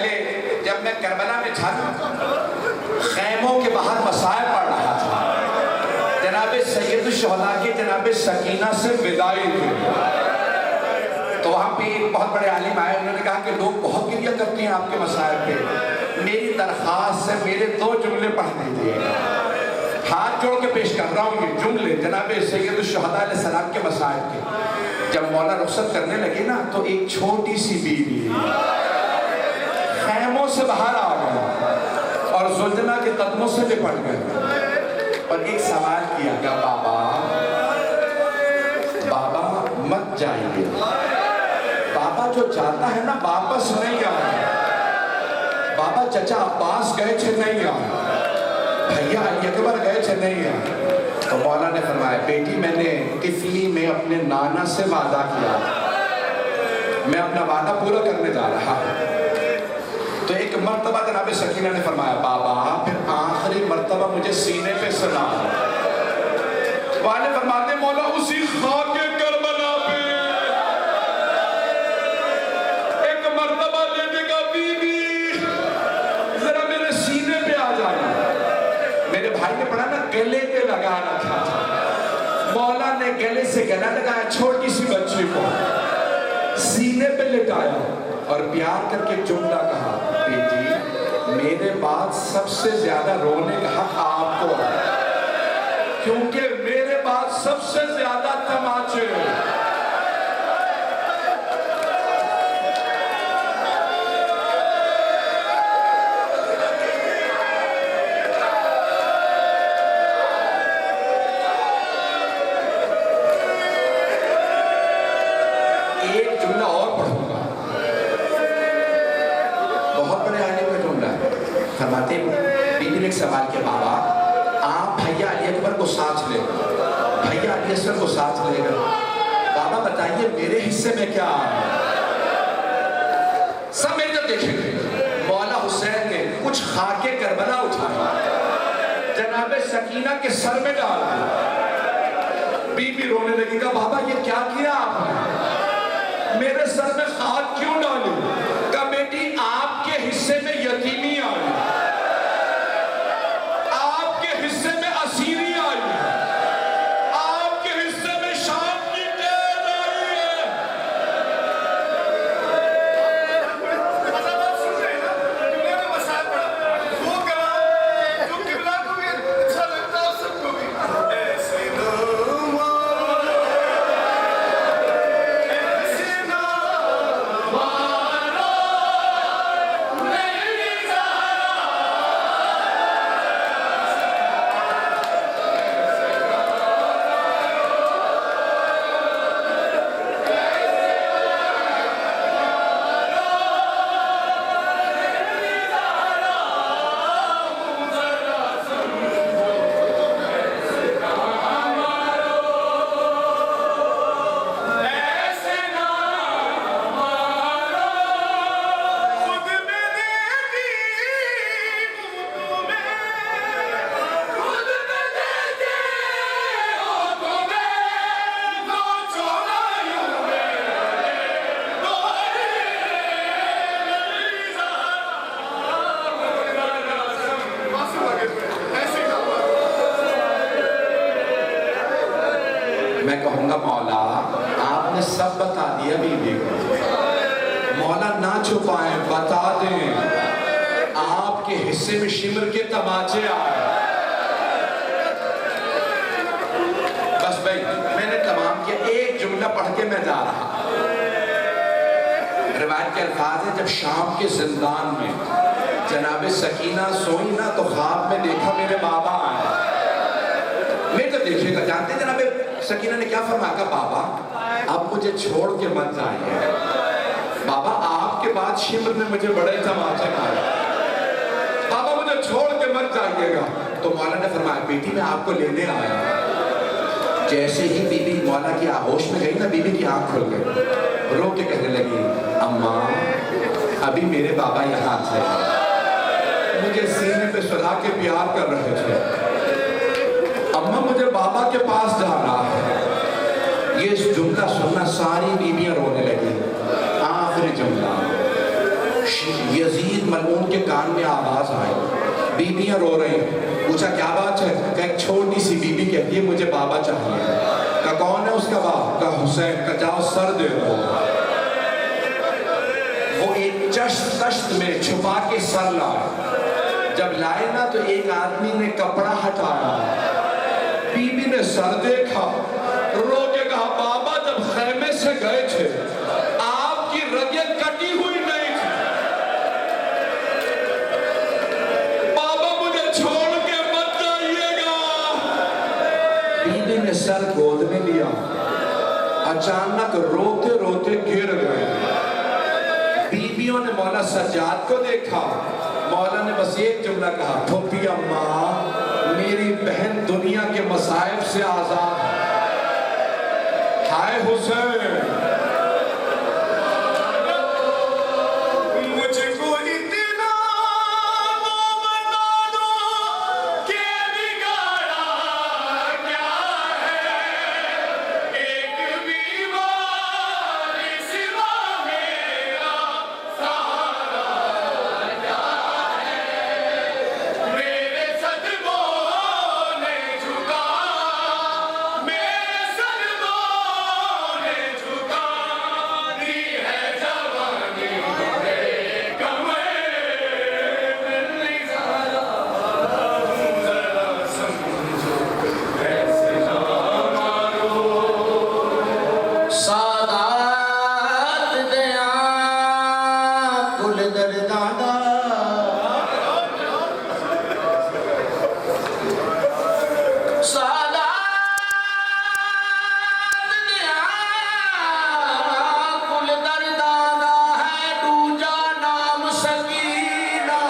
पहले जब मैं करबला में था ना, खैमों के बाहर मसाइल पढ़ रहा था, जनाब सैयद शुहदा के जनाब सकीना से विदाई थी। तो वहाँ पे एक बहुत बड़े आलिम आए, उन्होंने कहा कि लोग बहुत गिरिया करते हैं आपके मसाइल पे, मेरी दरख्वास्त से मेरे 2 जुमले पढ़ दीजिए। हाथ जोड़ के पेश कर रहा हूँ ये जुमले जनाब सैयद शुहदा अलैहिस्सलाम के मसाइल के। जब मौला रुखसत करने लगे ना, तो एक छोटी सी बीवी खैमों से बाहर आ गई और जुल्जना के कदमों से लिपट गए और एक सवाल किया कि बाबा बाबा मत जाइए, बाबा जो जाता है ना वापस नहीं आता। बाबा चचा अब्बास गए थे नहीं आए, भैया अली अकबर गए थे नहीं आए। तो मौला ने फरमाया बेटी मैंने तिफली में अपने नाना से वादा किया, मैं अपना वादा पूरा करने जा रहा हूँ। तो एक मर्तबा जनाब सकीना ने फरमाया बाबा फिर आखिरी मर्तबा मुझे सीने पे सुना। वाले फरमाते मौला उसी खाके करबला पे एक मर्तबा लेने का बीबी जरा मेरे सीने पे आ जाए। मेरे भाई ने पढ़ा ना गले पे लगा रखा था, मौला ने गले से गला लगाया, छोटी सी बच्ची को सीने पे लेटाया और प्यार करके जुमला कहा बेटी मेरे बाद सबसे ज्यादा रोने का हक आपको है, क्योंकि मेरे बाद सबसे ज्यादा तमाचे हैं। एक जुमला और पढ़ूंगा, बहुत बड़े आलिम का जुमला है। फरमाते बीबी ने एक सवाल किया बाबा आप भैया अली अकबर को साथ ले, भैया अली असगर को साथ ले गए, बाबा बताइए मेरे हिस्से में क्या आ रहा है? सब मेरे तरफ देखेंगे। मौला हुसैन ने कुछ खाके करबला उठाया, जनाब सकीना के सर में डाल दिया। बीबी रोने लगी, कहा बाबा ये क्या किया आपने, मेरे सर में खाक क्यों डाली? कहा बेटी आपके हिस्से में यतीमी आई, आपके हिस्से में असीरी आई, आपके हिस्से में शाम की टेल आई है। वो कहा जो किबला को भी अच्छा लगता है सबको भी ऐसे मैं कहूँगा मौला आपने सब बता दिया बीबी को, मौला ना छुपाएं बता दें आपके हिस्से में शिमर के तमाचे आए। बस भाई मैंने तमाम किया, एक जुमला पढ़ के मैं जा रहा। रिवायत के अल्फाज है जब शाम के जिंदान में जनाब सकीना सोई ना तो ख्वाब में देखा मेरे बाबा आए। मैं तो देखिएगा जानते जनाब सकीना ने क्या फरमाया, कहा बाबा अब मुझे छोड़ के मत जाइए, बाबा आपके बाद शिमर में मुझे बड़े तमाचे मारे, बाबा मुझे छोड़ के मत जाइएगा। तो मौला ने फरमाया बेटी मैं आपको लेने आया। जैसे ही बीबी मौला की आगोश में गई ना, बीबी की आंख खुल गई, रो के कहने लगी अम्मा अभी मेरे बाबा यहाँ थे, मुझे सीने पे सुला के प्यार कर रहे थे, अम्मा मुझे बाबा के पास जाना है। ये जुमला सुनना सारी बीबियां रोने लगी। आखिरी जुमला यजीद मलऊन के कान में आवाज आई, बीबियां रो रही हैं। पूछा क्या बात है? कहा एक छोटी सी बीबी कहती है मुझे बाबा चाहिए। कहा कौन है उसका बाप? कहा हुसैन। का जाओ सर दे दो। वो एक तश्त में छुपा के सर लाए। जब लाए ना तो एक आदमी ने कपड़ा हटाया, बीबी ने सर देखा, रो के कहा बाबा जब खैमे से गए थे आपकी रगें कटी हुई नहीं थी, बाबा मुझे छोड़ के मत जाइएगा। बीबी ने सर गोद में लिया, अचानक रोते रोते गिर गए। बीबियों ने मौला सज्जाद को देखा, मौला ने बस एक जुमला कहा, फूफी अम्मा मेरी बहन दुनिया के मसाइब से आजाद है। हाय हुसैन, मुझको इतना वो बता दो कि बिगाड़ा क्या है, एक बीमार सिवा मेरा सहारा क्या है, मेरे सदमों ने झुका, मेरे सदमों ने झुका दी है जवानी सादात दया कुल दर्दादा सादात दया कुल दर्दादा है दूजा नाम सकीना।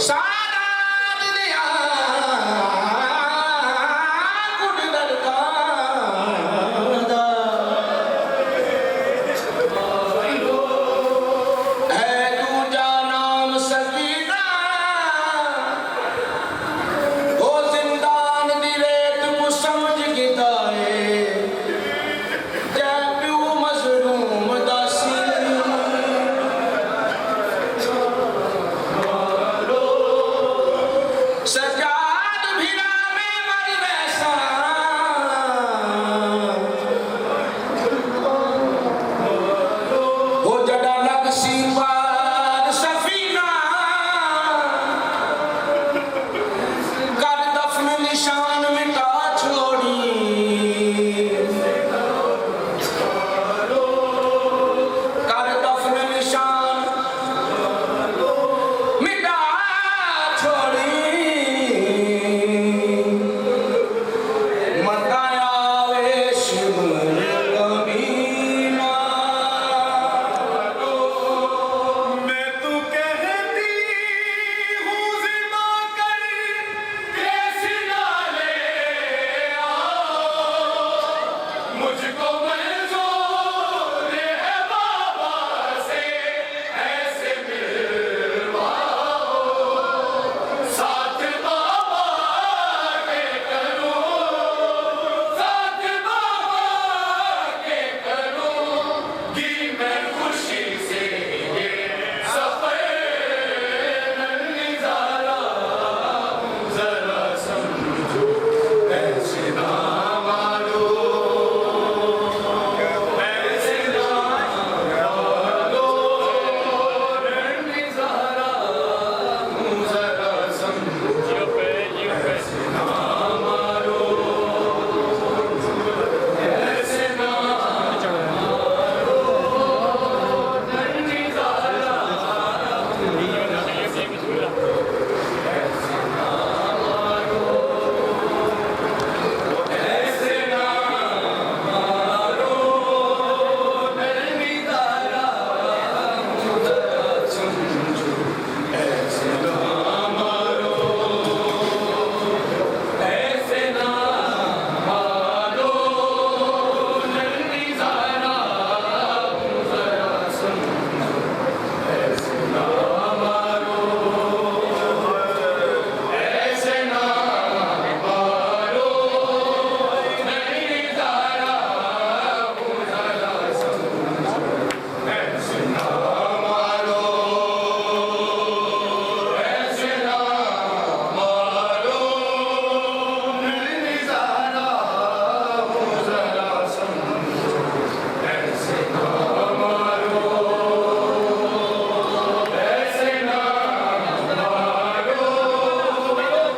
सादात दया कुल दर्दादा है दूजा नाम सकीना। ओ जिंदान दी रेत को समझ के दाए जै प्यू मजलूम दासी। सजाद भिड़ा में मर वैसा वो जड़ा लग सीपार सफीना। कर दफन निशान मिटा छोड़ी, कर दफन निशान मिटा छोड़ी। मताया वेश कमीना। मैं तू कहती हूँ ज़िमा कर कैसी ना ले आओ, मुझको